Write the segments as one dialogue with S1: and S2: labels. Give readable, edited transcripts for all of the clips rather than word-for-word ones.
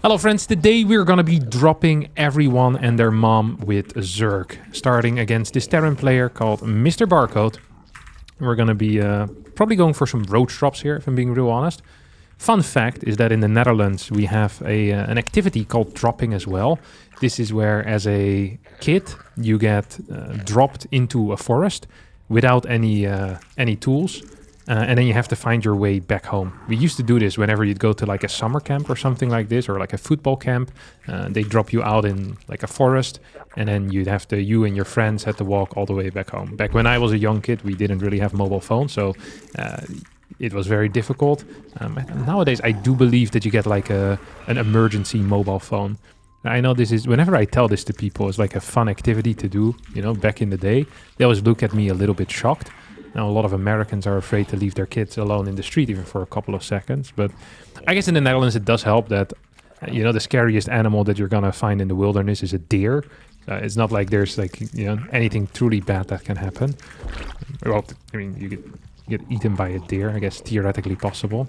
S1: Hello friends, today we're gonna be dropping everyone and their mom with Zerg, starting against this Terran player called Mr. Barcode. We're gonna be probably going for some roach drops here, if I'm being real honest. Fun fact is that in the Netherlands we have an activity called dropping as well. This is where, as a kid, you get dropped into a forest without any tools. And then you have to find your way back home. We used to do this whenever you'd go to like a summer camp or something like this, or like a football camp. They drop you out in like a forest, and then you and your friends had to walk all the way back home. Back when I was a young kid, we didn't really have mobile phones, so it was very difficult. Nowadays, I do believe that you get like an emergency mobile phone. I know this is, whenever I tell this to people, it's like a fun activity to do, you know, back in the day. They always look at me a little bit shocked. Now, a lot of Americans are afraid to leave their kids alone in the street even for a couple of seconds. But I guess in the Netherlands it does help that, you know, the scariest animal that you're going to find in the wilderness is a deer. It's not like there's like, you know, anything truly bad that can happen. Well, I mean, you get eaten by a deer, I guess theoretically possible.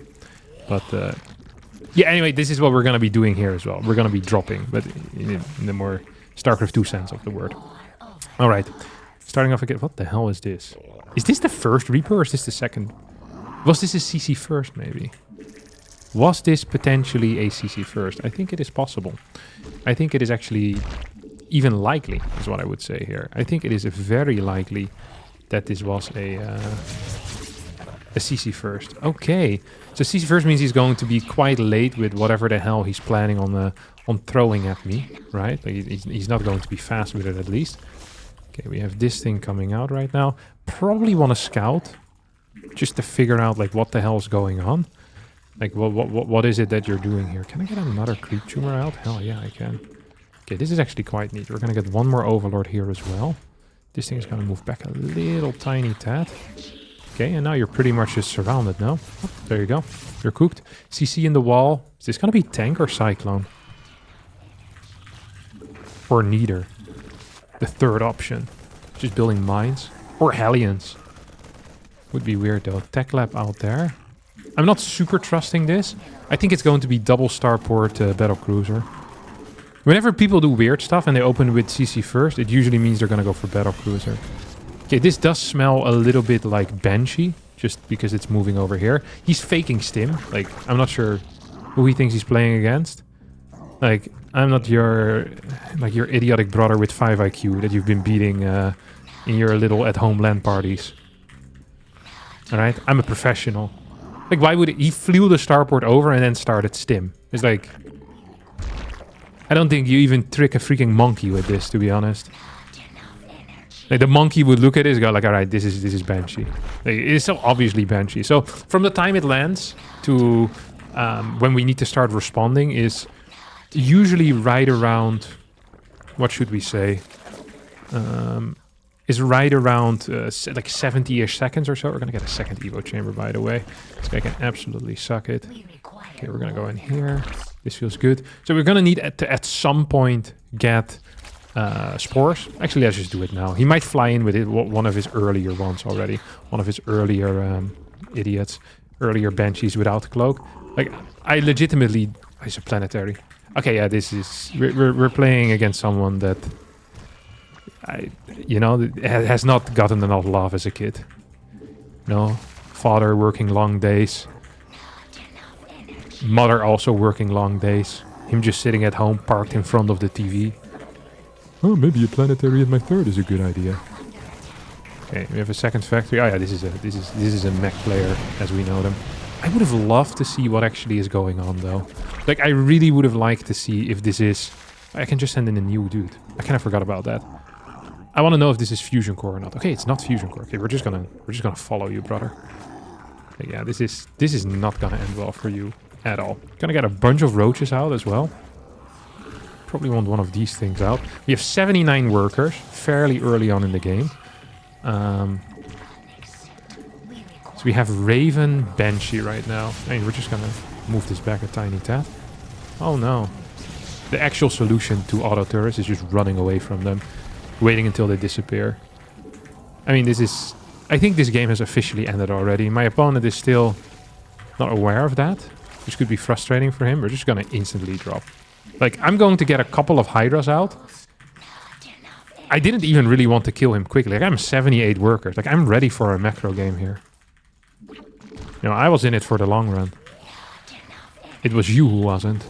S1: But yeah, anyway, this is what we're going to be doing here as well. We're going to be dropping, but in the more StarCraft 2 sense of the word. All right, starting off again. What the hell is this? Is this the first Reaper or is this the second? Was this a CC first maybe? Was this potentially a CC first? I think it is possible. I think it is actually even likely is what I would say here. I think it is very likely that this was a CC first. Okay, so CC first means he's going to be quite late with whatever the hell he's planning on throwing at me, right? Like he's not going to be fast with it at least. Okay, we have this thing coming out right now. Probably want to scout just to figure out like what the hell is going on. Like what is it that you're doing here? Can I get another creep tumor out? Hell yeah, I can. Okay, this is actually quite neat. We're gonna get one more overlord here as well. This thing is gonna move back a little tiny tad. Okay, and now you're pretty much just surrounded now. Oh, there you go. You're cooked. CC in the wall. Is this gonna be tank or cyclone? Or neither? The third option. Just building mines. Or Hellions. Would be weird though. Tech lab out there. I'm not super trusting this. I think it's going to be double starport battlecruiser. Whenever people do weird stuff and they open with CC first, it usually means they're going to go for battlecruiser. Okay, this does smell a little bit like Banshee, just because it's moving over here. He's faking stim. Like, I'm not sure who he thinks he's playing against. Like, I'm not your idiotic brother with 5 IQ that you've been beating in your little at-home LAN parties. Alright? I'm a professional. Like, why would he flew the starport over and then started stim? It's like, I don't think you even trick a freaking monkey with this, to be honest. Like, the monkey would look at it and go like, alright, this is Banshee. Like, it's so obviously Banshee. So, from the time it lands to when we need to start responding is usually right around, what should we say? Is right around like 70-ish seconds or so. We're going to get a second Evo chamber, by the way. This guy can absolutely suck it. Okay, we're going to go in here. This feels good. So we're going to need to, at some point, get spores. Actually, let's just do it now. He might fly in with it, one of his earlier ones already. One of his earlier idiots. Earlier Banshees without cloak. Like, I legitimately... He's a planetary. Okay, yeah, this is... We're playing against someone that... you know, has not gotten enough love as a kid. No, father working long days. Mother also working long days. Him just sitting at home, parked in front of the TV. Oh, maybe a planetary at my third is a good idea. Okay, we have a second factory. Oh yeah, this is a mech player as we know them. I would have loved to see what actually is going on though. Like, I really would have liked to see if this is... I can just send in a new dude. I kind of forgot about that. I want to know if this is fusion core or not. Okay, it's not fusion core. Okay, we're just gonna follow you, brother. Okay, yeah, this is not gonna end well for you at all. Gonna get a bunch of roaches out as well. Probably want one of these things out. We have 79 workers, fairly early on in the game. So we have Raven, Banshee right now. I mean, we're just gonna move this back a tiny tad. Oh no. The actual solution to auto turrets is just running away from them. Waiting until they disappear. I mean, this is... I think this game has officially ended already. My opponent is still not aware of that. which could be frustrating for him. We're just going to instantly drop. Like, I'm going to get a couple of Hydras out. I didn't even really want to kill him quickly. Like, I'm 78 workers. Like, I'm ready for a macro game here. You know, I was in it for the long run. It was you who wasn't.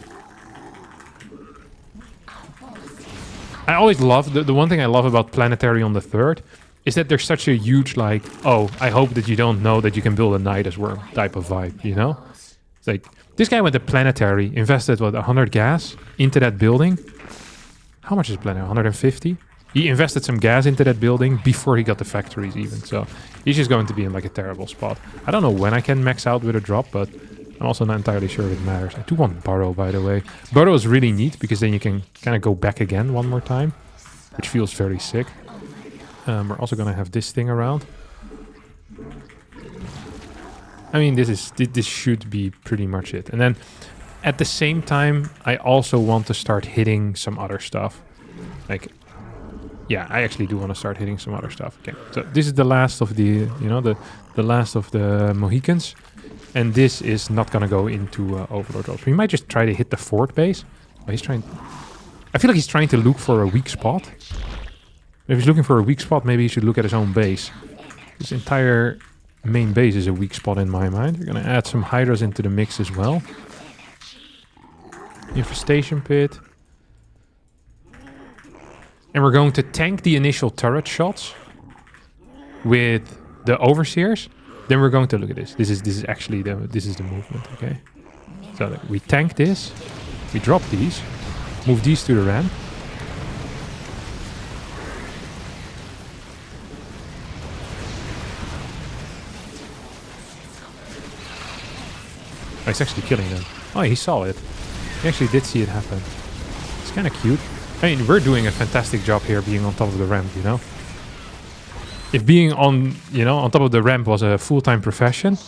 S1: I always love... The one thing I love about Planetary on the 3rd is that there's such a huge, like, oh, I hope that you don't know that you can build a Nidus worm type of vibe, you know? It's like, this guy went to Planetary, invested, what, 100 gas into that building? How much is Planetary? 150? He invested some gas into that building before he got the factories even, so he's just going to be in, like, a terrible spot. I don't know when I can max out with a drop, but I'm also not entirely sure if it matters. I do want Burrow, by the way. Burrow is really neat, because then you can kind of go back again one more time, which feels very sick. We're also going to have this thing around. I mean, this should be pretty much it. And then, at the same time, I also want to start hitting some other stuff. Like, yeah, I actually do want to start hitting some other stuff. Okay, so this is the last of the, you know, the last of the Mohicans. And this is not going to go into Overlord drops. We might just try to hit the fort base. Oh, he's trying... I feel like he's trying to look for a weak spot. If he's looking for a weak spot, maybe he should look at his own base. This entire main base is a weak spot in my mind. We're going to add some Hydras into the mix as well. Infestation pit. And we're going to tank the initial turret shots with the Overseers. Then we're going to look at this. This is actually the movement, okay? So we tank this. We drop these. Move these to the ramp. Oh, he's actually killing them. Oh, he saw it. He actually did see it happen. It's kind of cute. I mean, we're doing a fantastic job here being on top of the ramp, you know? If being on, you know, on top of the ramp was a full-time profession,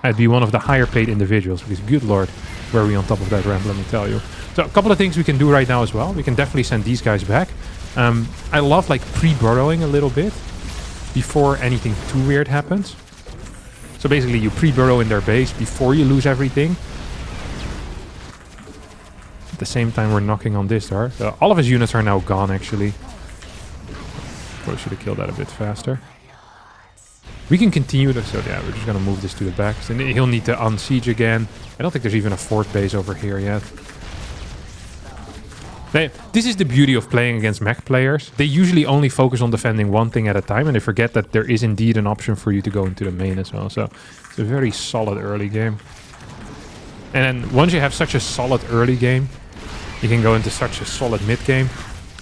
S1: I'd be one of the higher paid individuals, because good lord, were we on top of that ramp, let me tell you. So a couple of things we can do right now as well. We can definitely send these guys back. I love like pre-burrowing a little bit before anything too weird happens. So basically you pre-burrow in their base before you lose everything. At the same time we're knocking on this door. All of his units are now gone actually. Probably should have killed that a bit faster. We can continue this, so yeah, we're just gonna move this to the back. And he'll need to unsiege again. I don't think there's even a fort base over here yet. This is the beauty of playing against mech players. They usually only focus on defending one thing at a time, and they forget that there is indeed an option for you to go into the main as well. So it's a very solid early game. And then once you have such a solid early game, you can go into such a solid mid game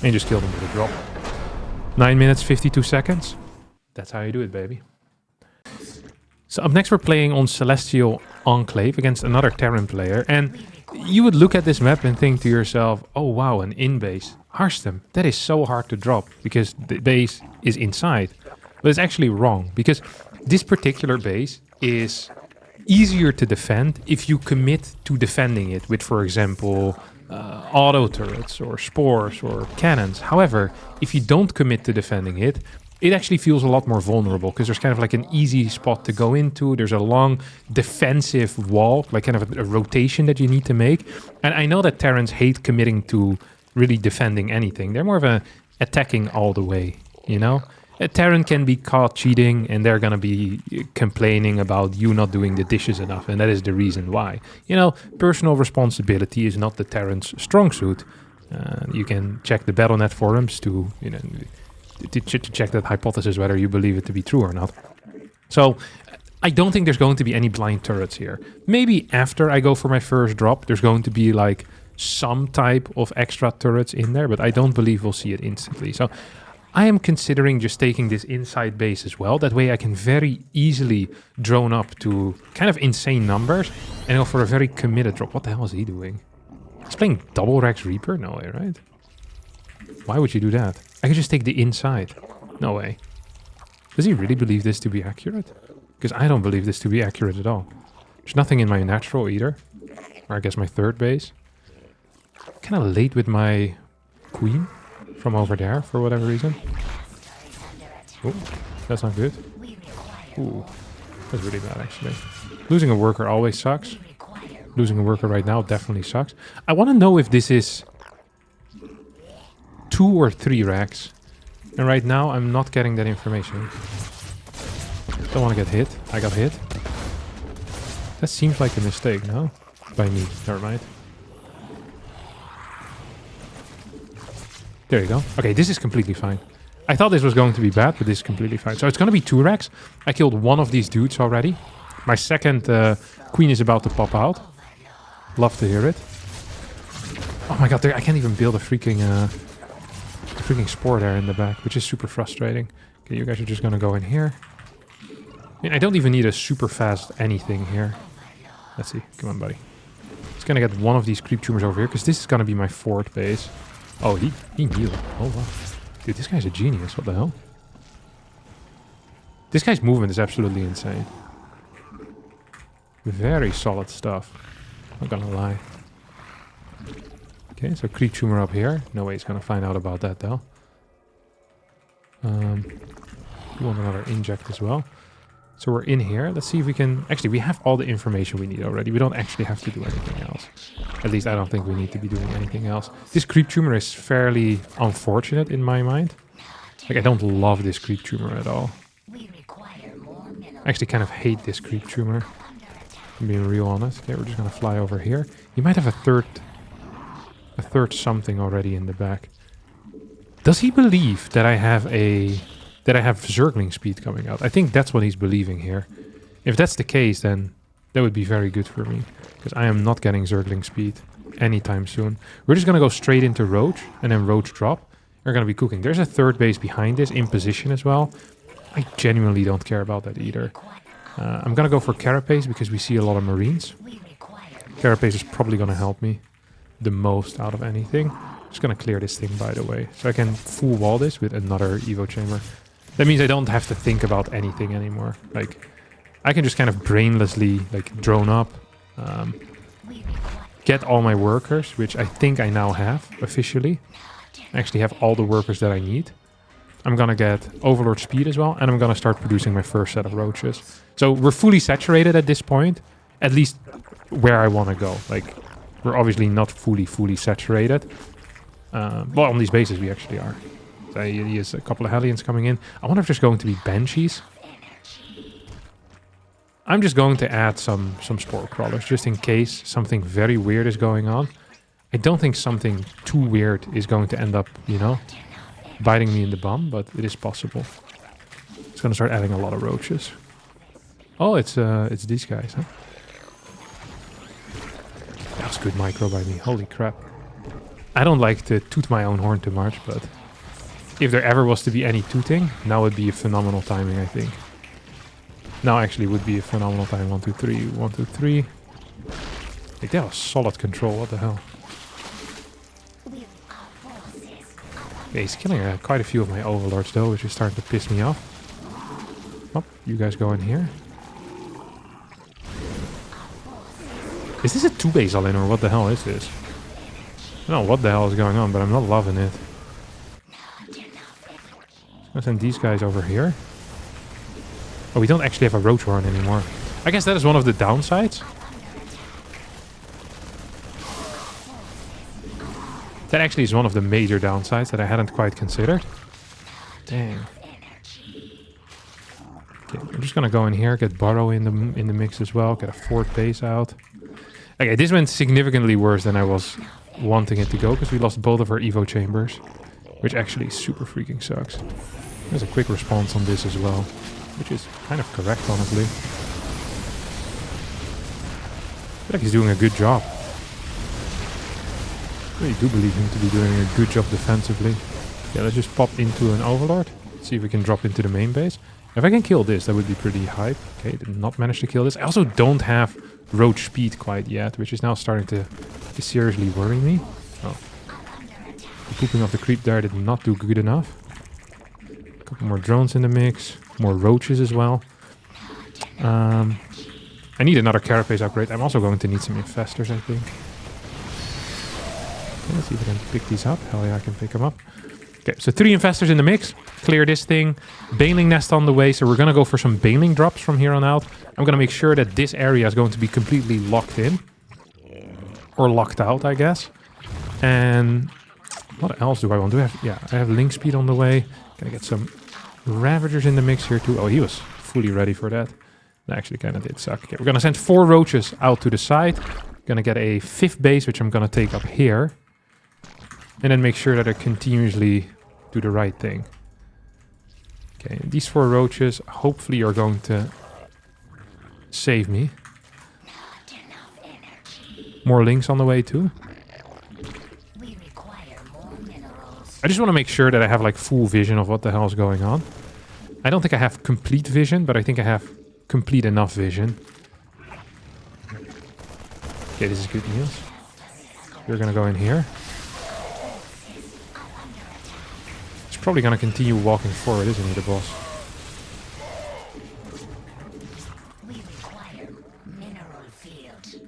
S1: and just kill them with a drop. 9 minutes, 52 seconds. That's how you do it, baby. So up next we're playing on Celestial Enclave against another Terran player. And you would look at this map and think to yourself, oh wow, an in-base. Harstem, that is so hard to drop because the base is inside. But it's actually wrong, because this particular base is easier to defend if you commit to defending it with, for example, auto turrets or spores or cannons. However, if you don't commit to defending it, it actually feels a lot more vulnerable because there's kind of like an easy spot to go into. There's a long defensive wall, like kind of a rotation that you need to make. And I know that Terrans hate committing to really defending anything. They're more of a attacking all the way, you know? A Terran can be caught cheating and they're going to be complaining about you not doing the dishes enough. And that is the reason why. You know, personal responsibility is not the Terran's strong suit. You can check the Battle.net forums to, you know, to check that hypothesis, whether you believe it to be true or not. So I don't think there's going to be any blind turrets here. Maybe after I go for my first drop, there's going to be like some type of extra turrets in there, but I don't believe we'll see it instantly. So I am considering just taking this inside base as well. That way I can very easily drone up to kind of insane numbers and go for a very committed drop. What the hell is he doing? He's playing double Rex Reaper? No way, right? Why would you do that? I could just take the inside. No way. Does he really believe this to be accurate? Because I don't believe this to be accurate at all. There's nothing in my natural either. Or I guess my third base. Kind of late with my queen from over there for whatever reason. Oh, that's not good. Ooh, that's really bad actually. Losing a worker always sucks. Losing a worker right now definitely sucks. I want to know if this is 2 or 3 racks. And right now I'm not getting that information. Don't want to get hit. I got hit. That seems like a mistake, no? By me. Never mind. There you go. Okay, this is completely fine. I thought this was going to be bad, but this is completely fine. So it's going to be 2 racks. I killed one of these dudes already. My second queen is about to pop out. Love to hear it. Oh my god, I can't even build a freaking spore there in the back, which is super frustrating. Okay, you guys are just going to go in here. I mean, I don't even need a super fast anything here. Let's see. Come on, buddy. Just going to get one of these creep tumors over here, because this is going to be my fort base. Oh, he knew. Oh, wow. Dude, this guy's a genius. What the hell? This guy's movement is absolutely insane. Very solid stuff. Not gonna lie. Okay, so creep tumor up here. No way he's gonna find out about that, though. We want another inject as well. So we're in here. Let's see if we can... Actually, we have all the information we need already. We don't actually have to do anything else. At least I don't think we need to be doing anything else. This creep tumor is fairly unfortunate in my mind. Like, I don't love this creep tumor at all. I actually kind of hate this creep tumor. I'm being real honest. Okay, we're just gonna fly over here. He might have a third something already in the back. Does he believe that I have Zergling speed coming out? I think that's what he's believing here. If that's the case, then that would be very good for me. Because I am not getting Zergling speed anytime soon. We're just going to go straight into Roach and then Roach drop. We're going to be cooking. There's a third base behind this in position as well. I genuinely don't care about that either. I'm going to go for Carapace because we see a lot of Marines. Carapace is probably going to help me the most out of anything. Just going to clear this thing, by the way. So I can full wall this with another Evo Chamber. That means I don't have to think about anything anymore. Like, I can just kind of brainlessly, like, drone up. Get all my workers, which I think I now have, officially. I actually have all the workers that I need. I'm gonna get Overlord speed as well, and I'm gonna start producing my first set of roaches. So we're fully saturated at this point, at least where I want to go. Like, we're obviously not fully saturated. Well, on these bases we actually are. So he has a couple of Hellions coming in. I wonder if there's going to be Banshees. I'm just going to add some Spore Crawlers, just in case something very weird is going on. I don't think something too weird is going to end up, you know, biting me in the bum, but it is possible. It's going to start adding a lot of roaches. Oh, it's these guys, huh? That was good micro by me. Holy crap. I don't like to toot my own horn too much, but if there ever was to be any tooting, now would be a phenomenal timing, I think. Now actually would be a phenomenal time. 1, 2, 3. 1, 2, 3. Like, that was solid control. What the hell? Yeah, he's killing quite a few of my overlords though, which is starting to piss me off. Oh, you guys go in here. Is this a 2-base all-in, or what the hell is this? I don't know what the hell is going on, but I'm not loving it. Let's send these guys over here. Oh, we don't actually have a Roach Horn anymore. I guess that is one of the downsides. That actually is one of the major downsides that I hadn't quite considered. Dang. Okay, I'm just gonna go in here, get Burrow in the mix as well, get a 4th base out. Okay, this went significantly worse than I was wanting it to go, because we lost both of our Evo Chambers, which actually super freaking sucks. There's a quick response on this as well, which is kind of correct, honestly. I feel like he's doing a good job. I really do believe him to be doing a good job defensively. Yeah, let's just pop into an Overlord. See if we can drop into the main base. If I can kill this, that would be pretty hype. Okay, did not manage to kill this. I also don't have Roach speed quite yet, which is now starting to seriously worry me. Oh. The pooping of the creep there did not do good enough. A couple more drones in the mix. More roaches as well. I need another Carapace upgrade. I'm also going to need some Infestors, I think. Okay, let's see if I can pick these up. Hell yeah, I can pick them up. Okay, so 3 Infestors in the mix. Clear this thing. Baneling Nest on the way, so we're going to go for some Baneling drops from here on out. I'm going to make sure that this area is going to be completely locked in. or locked out, I guess. And what else do I want? I have link speed on the way. Gonna get some Ravagers in the mix here too. Oh, he was fully ready for that. That actually kind of did suck. Okay, we're gonna send 4 roaches out to the side. Gonna get a 5th base, which I'm gonna take up here. And then make sure that I continuously do the right thing. Okay, these 4 roaches hopefully are going to save me. More links on the way too. I just want to make sure that I have like full vision of what the hell is going on. I don't think I have complete vision, but I think I have complete enough vision. Okay, this is good news. We're gonna go in here. He's probably gonna continue walking forward, isn't he, the boss?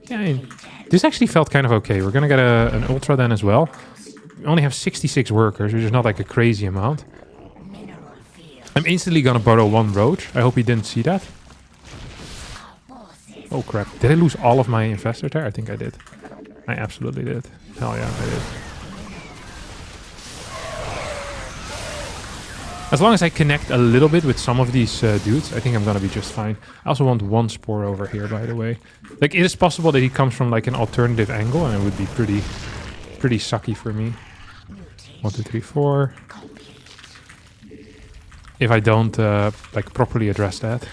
S1: Yeah, I mean, this actually felt kind of okay. We're gonna get an ultra then as well. We only have 66 workers, which is not like a crazy amount. I'm instantly gonna borrow 1 roach. I hope he didn't see that. Oh crap. Did I lose all of my investors there? I think I did. I absolutely did. Hell yeah, I did. As long as I connect a little bit with some of these dudes, I think I'm gonna be just fine. I also want 1 spore over here, by the way. Like, it is possible that he comes from like an alternative angle, and it would be pretty sucky for me. 1, 2, 3, 4. If I don't like properly address that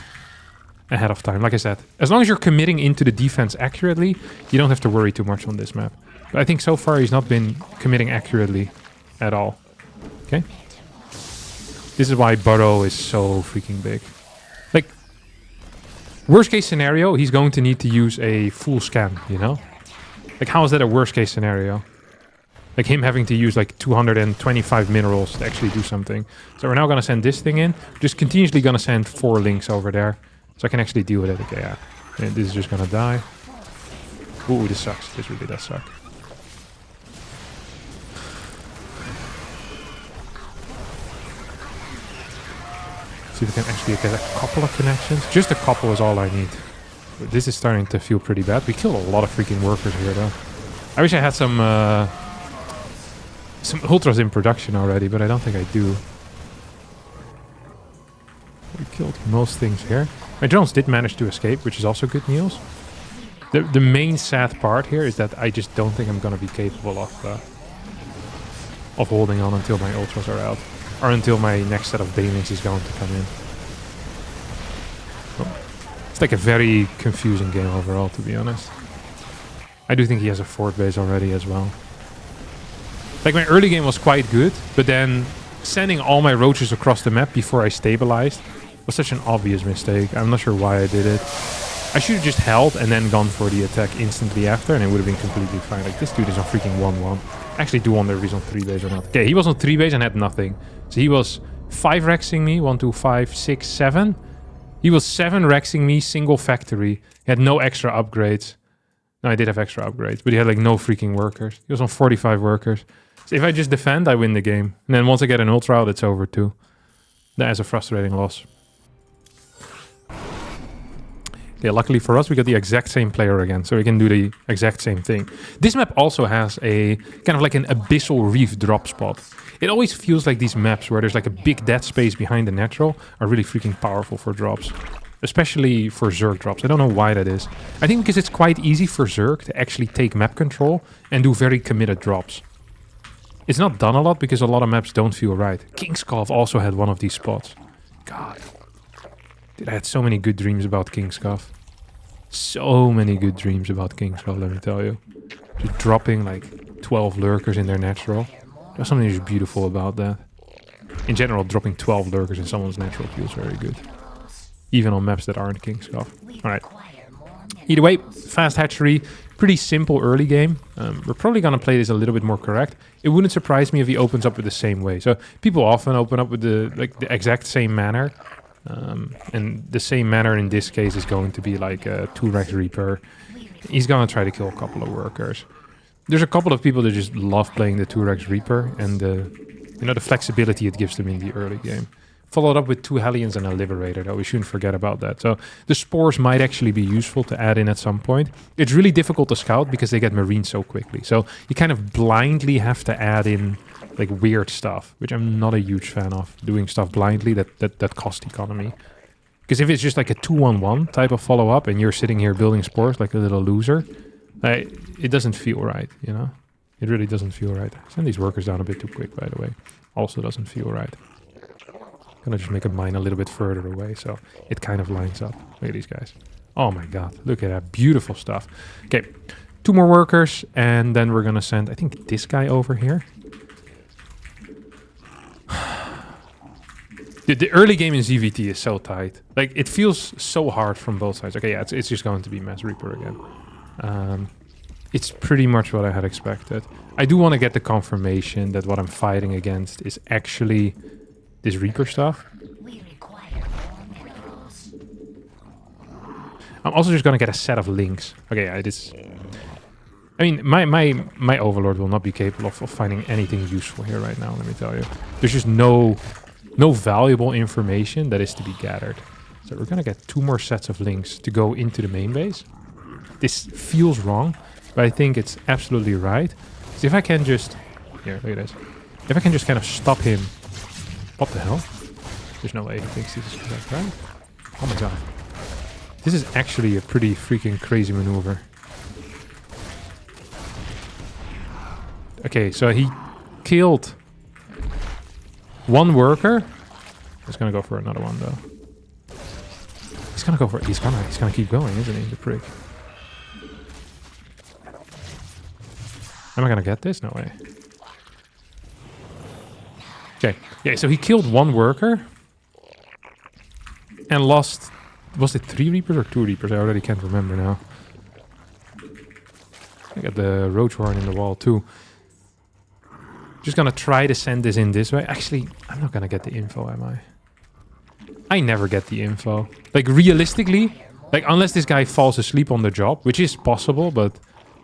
S1: ahead of time. Like I said, as long as you're committing into the defense accurately, you don't have to worry too much on this map. But I think so far he's not been committing accurately at all. Okay. This is why Burrow is so freaking big. Like, worst case scenario, he's going to need to use a full scan, you know? Like, how is that a worst case scenario? Like him having to use like 225 minerals to actually do something. So we're now going to send this thing in. Just continuously going to send 4 links over there. So I can actually deal with it. Okay, yeah. And this is just going to die. Ooh, this sucks. This really does suck. See if we can actually get a couple of connections. Just a couple is all I need. But this is starting to feel pretty bad. We killed a lot of freaking workers here though. I wish I had some ultras in production already, but I don't think I do. We killed most things here. My drones did manage to escape, which is also good news. The main sad part here is that I just don't think I'm going to be capable of holding on until my ultras are out. Or until my next set of banelings is going to come in. Oh. It's like a very confusing game overall, to be honest. I do think he has a 4th base already as well. Like, my early game was quite good, but then sending all my roaches across the map before I stabilized was such an obvious mistake. I'm not sure why I did it. I should have just held and then gone for the attack instantly after, and it would have been completely fine. Like, this dude is on freaking 1-1. I actually do wonder if he's on 3 base or not. Okay, he was on 3 base and had nothing. So he was 5 rexing me, 1, 2, 5, 6, 7. He was 7 rexing me, single factory. He had no extra upgrades. No, I did have extra upgrades, but he had like no freaking workers. He was on 45 workers. So if I just defend, I win the game. And then once I get an ultra out, it's over too. That is a frustrating loss. Okay, luckily for us, we got the exact same player again, so we can do the exact same thing. This map also has a kind of like an abyssal reef drop spot. It always feels like these maps where there's like a big dead space behind the natural are really freaking powerful for drops. Especially for Zerg drops. I don't know why that is. I think because it's quite easy for Zerg to actually take map control and do very committed drops. It's not done a lot because a lot of maps don't feel right. Kingscov also had one of these spots. God. Dude, I had so many good dreams about Kingscov. So many good dreams about Kingscov, let me tell you. Just dropping like 12 lurkers in their natural. There's something just beautiful about that. In general, dropping 12 lurkers in someone's natural feels very good. Even on maps that aren't Kingscov. Alright. Either way, fast hatchery. Pretty simple early game. We're probably going to play this a little bit more correct. It wouldn't surprise me if he opens up with the same way. So people often open up with the exact same manner. And the same manner in this case is going to be like a 2-Rex Reaper. He's going to try to kill a couple of workers. There's a couple of people that just love playing the 2-Rex Reaper and the flexibility it gives them in the early game. Followed up with 2 Hellions and a Liberator, though. We shouldn't forget about that. So the Spores might actually be useful to add in at some point. It's really difficult to scout because they get Marine so quickly. So you kind of blindly have to add in like weird stuff, which I'm not a huge fan of. Doing stuff blindly that costs economy. Because if it's just like a 2-1-1 type of follow-up and you're sitting here building Spores like a little loser, it doesn't feel right, you know? It really doesn't feel right. Send these workers down a bit too quick, by the way. Also doesn't feel right. Gonna just make a mine a little bit further away, so it kind of lines up. Look at these guys. Oh my god, look at that. Beautiful stuff. Okay, 2 more workers, and then we're gonna send, I think, this guy over here. The early game in ZVT is so tight. Like, it feels so hard from both sides. Okay, yeah, it's just going to be Mass Reaper again. It's pretty much what I had expected. I do want to get the confirmation that what I'm fighting against is actually this Reaper stuff.
S2: We require more minerals.
S1: I'm also just going to get a set of links. Okay, yeah, it is... I mean, my Overlord will not be capable of finding anything useful here right now, let me tell you. There's just no valuable information that is to be gathered. So we're going to get 2 more sets of links to go into the main base. This feels wrong, but I think it's absolutely right. So if I can just... Here, look at this. If I can just kind of stop him... What the hell? There's no way he thinks this is correct, right? Oh my god. This is actually a pretty freaking crazy maneuver. Okay, so he killed 1 worker. He's gonna go for another one though. He's gonna go for it. He's gonna keep going, isn't he? The prick. Am I gonna get this? No way. Okay. Yeah, so he killed 1 worker. And lost... Was it 3 Reapers or 2 Reapers? I already can't remember now. I got the Roach Horn in the wall too. Just gonna try to send this in this way. Actually, I'm not gonna get the info, am I? I never get the info. Like, realistically, like, unless this guy falls asleep on the job, which is possible, but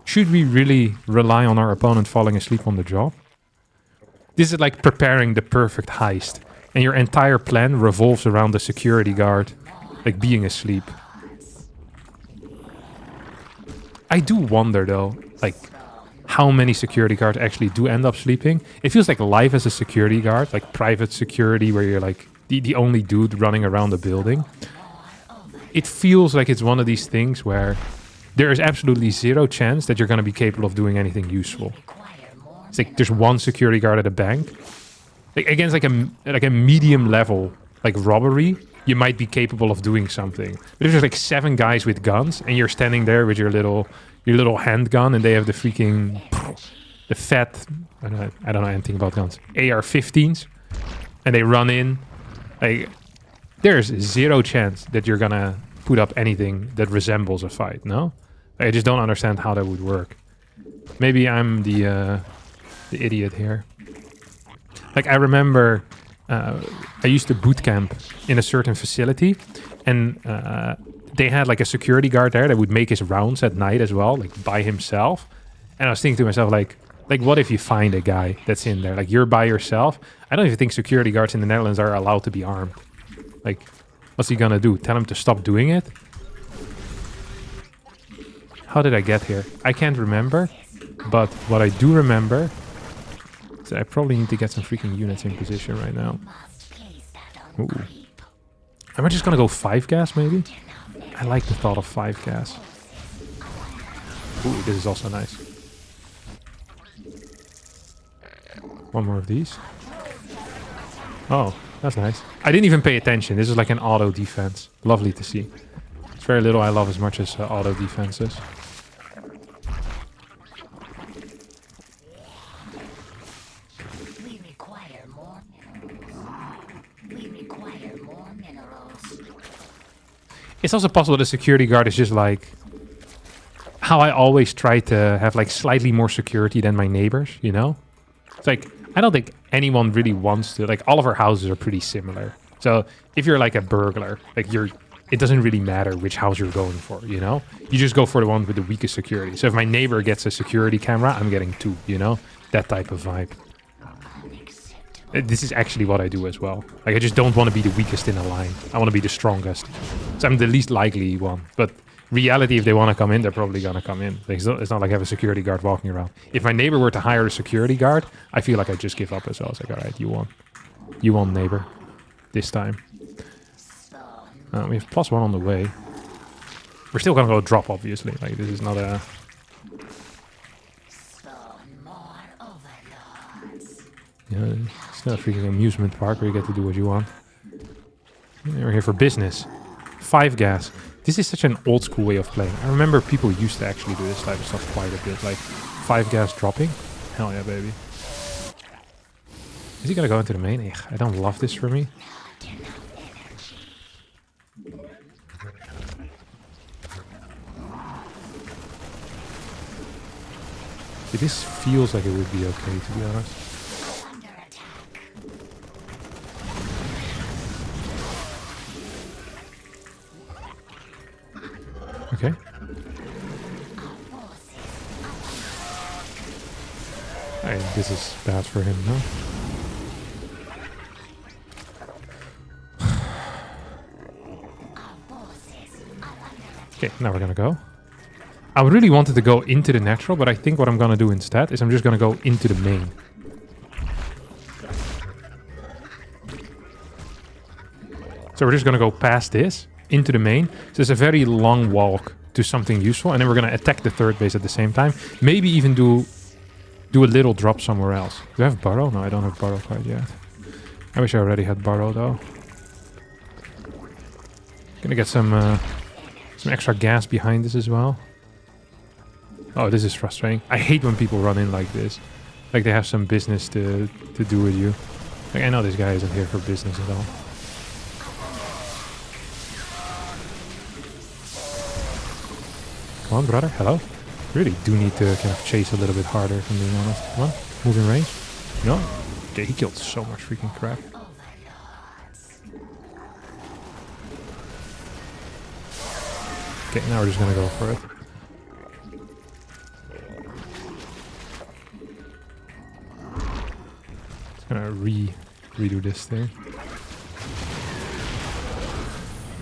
S1: should we really rely on our opponent falling asleep on the job? This is like preparing the perfect heist, and your entire plan revolves around the security guard, like, being asleep. I do wonder, though, like, how many security guards actually do end up sleeping. It feels like life as a security guard, like private security, where you're like the only dude running around the building. It feels like it's one of these things where there is absolutely 0 chance that you're going to be capable of doing anything useful. It's like there's 1 security guard at a bank. Like, against like a medium level like robbery, you might be capable of doing something. But if there's like 7 guys with guns and you're standing there with your little handgun, and they have the freaking the fat, I don't know anything about guns, AR-15s, and they run in, like, there's 0 chance that you're gonna put up anything that resembles a fight. No, I just don't understand how that would work. Maybe I'm the idiot here. Like, I remember I used to boot camp in a certain facility, and they had like a security guard there that would make his rounds at night as well, like by himself. And I was thinking to myself, like what if you find a guy that's in there? Like, you're by yourself. I don't even think security guards in the Netherlands are allowed to be armed. Like, what's he gonna do? Tell him to stop doing it? How did I get here? I can't remember. But what I do remember is that I probably need to get some freaking units in position right now. Ooh. Am I just gonna go 5 gas maybe? I like the thought of 5 gas. Ooh, this is also nice. 1 more of these. Oh, that's nice. I didn't even pay attention. This is like an auto defense. Lovely to see. It's very little I love as much as auto defenses.
S2: We require more minerals.
S1: It's also possible the security guard is just like how I always try to have like slightly more security than my neighbors, you know? It's like, I don't think anyone really wants to, like, all of our houses are pretty similar. So if you're like a burglar, like, it doesn't really matter which house you're going for, you know? You just go for the one with the weakest security. So if my neighbor gets a security camera, I'm getting 2, you know? That type of vibe.
S2: Unacceptable.
S1: This is actually what I do as well. Like, I just don't want to be the weakest in a line. I want to be the strongest. So I'm the least likely one. But reality, if they want to come in, they're probably going to come in. Like, it's not like I have a security guard walking around. If my neighbor were to hire a security guard, I feel like I'd just give up as well. It's like, all right, you won. You won, neighbor. This time. We have +1 on the way. We're still going to go drop, obviously. Like, this is not a... Yeah, it's not a freaking amusement park where you get to do what you want. We're here for business. 5 gas. This is such an old school way of playing. I remember people used to actually do this type of stuff quite a bit. Like 5 gas dropping. Hell yeah, baby. Is he gonna go into the main? Ugh, I don't love this for me. This feels like it would be okay, to be honest. Okay. Hey, this is bad for him, no? Okay, now we're gonna go. I really wanted to go into the natural, but I think what I'm gonna do instead is I'm just gonna go into the main. So we're just gonna go past this, into the main. So it's a very long walk to something useful, and then we're gonna attack the third base at the same time. Maybe even do a little drop somewhere else. Do I have burrow? No, I don't have burrow quite yet. I wish I already had burrow though. Gonna get some extra gas behind this as well. Oh, this is frustrating. I hate when people run in like this. Like they have some business to do with you. Like, I know this guy isn't here for business at all. Come on, brother. Hello. Really do need to kind of chase a little bit harder, if I'm being honest. Come on. Move in range. No. Okay, he killed so much freaking crap. Okay, now we're just gonna go for it. Just gonna redo this thing.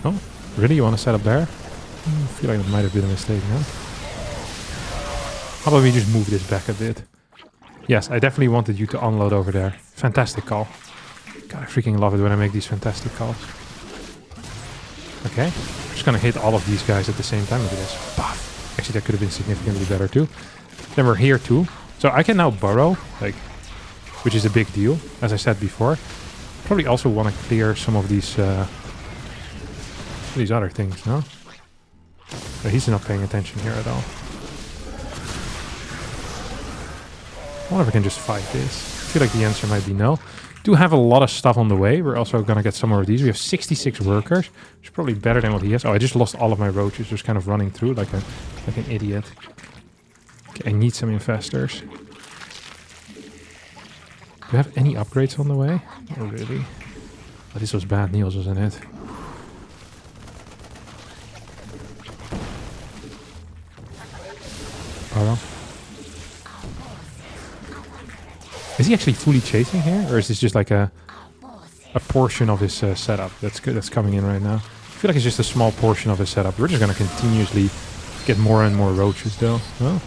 S1: Oh, really? You want to set up there? I feel like that might have been a mistake, no? How about we just move this back a bit? Yes, I definitely wanted you to unload over there. Fantastic call. God, I freaking love it when I make these fantastic calls. Okay, just gonna hit all of these guys at the same time. Look at this. Puff. Actually, that could have been significantly better too. Then we're here too. So I can now burrow, like, which is a big deal, as I said before. Probably also want to clear some of these other things, no? But he's not paying attention here at all. I wonder if I can just fight this. I feel like the answer might be no. Do have a lot of stuff on the way. We're also going to get some more of these. We have 66 workers, which is probably better than what he has. Oh, I just lost all of my roaches, just kind of running through like an idiot. Okay, I need some infestors. Do you have any upgrades on the way? Oh, really? Oh, this was bad news, wasn't it? Oh, is he actually fully chasing here, or is this just like a portion of his setup that's coming in right now? I feel like it's just a small portion of his setup. We're just gonna continuously get more and more roaches, though. Well,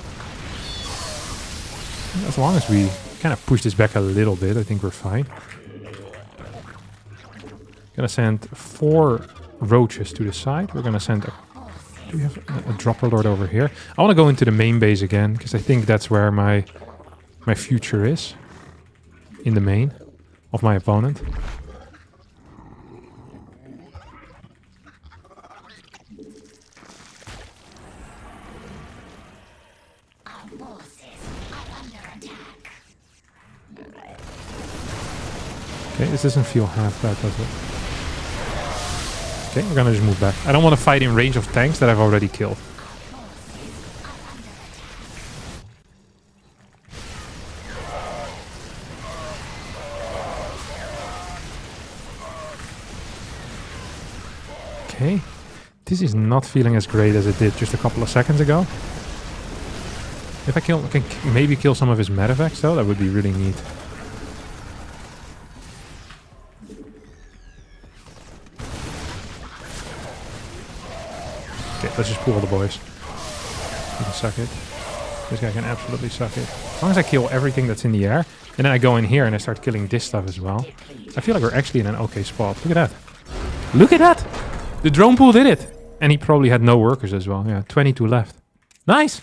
S1: as long as we kind of push this back a little bit, I think we're fine. Gonna send 4 roaches to the side. We're gonna send do we have a dropper lord over here? I want to go into the main base again, because I think that's where my future is. In the main of my opponent. Okay, this doesn't feel half bad, does it? Okay, we're gonna just move back. I don't want to fight in range of tanks that I've already killed. Okay, this is not feeling as great as it did just a couple of seconds ago. If I can maybe kill some of his medevacs though, that would be really neat. Let's just pull all the boys. He can suck it. This guy can absolutely suck it. As long as I kill everything that's in the air, and then I go in here and I start killing this stuff as well. I feel like we're actually in an okay spot. Look at that. Look at that! The drone pool did it! And he probably had no workers as well. Yeah, 22 left. Nice!